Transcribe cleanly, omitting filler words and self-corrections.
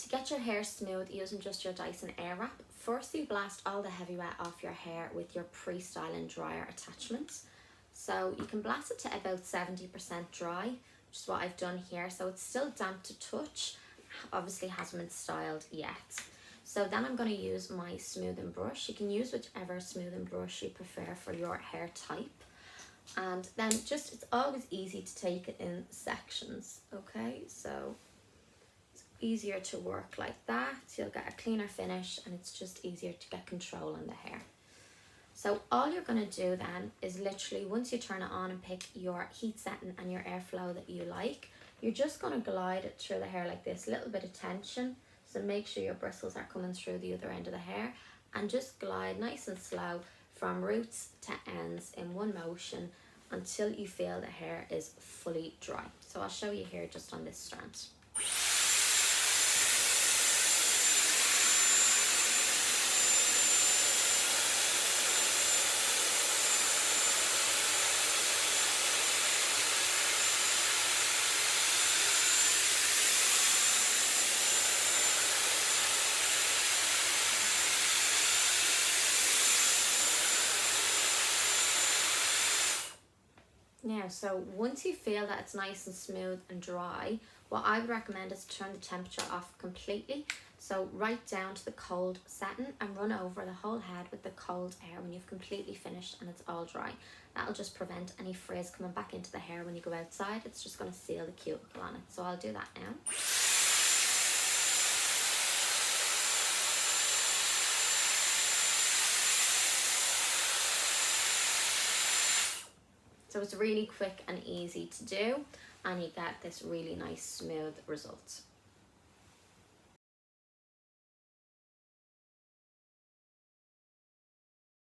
to get your hair smooth using just your Dyson Airwrap, firstly blast all the heavy wet off your hair with your pre-styling dryer attachments. So you can blast it to about 70% dry, which is what I've done here. So it's still damp to touch, obviously hasn't been styled yet. So then I'm going to use my smoothing brush. You can use whichever smoothing brush you prefer for your hair type. And then just, it's always easy to take it in sections, okay? So it's easier to work like that. You'll get a cleaner finish and it's just easier to get control on the hair. So all you're going to do then is literally, once you turn it on and pick your heat setting and your airflow that you like, you're just going to glide it through the hair like this, a little bit of tension. So make sure your bristles are coming through the other end of the hair, and just glide nice and slow from roots to ends in one motion until you feel the hair is fully dry. So I'll show you here just on this strand. Now, so once you feel that it's nice and smooth and dry, what I would recommend is to turn the temperature off completely. So right down to the cold setting, and run over the whole head with the cold air when you've completely finished and it's all dry. That'll just prevent any frizz coming back into the hair when you go outside. It's just going to seal the cuticle on it. So I'll do that now. So it's really quick and easy to do, and you get this really nice smooth result.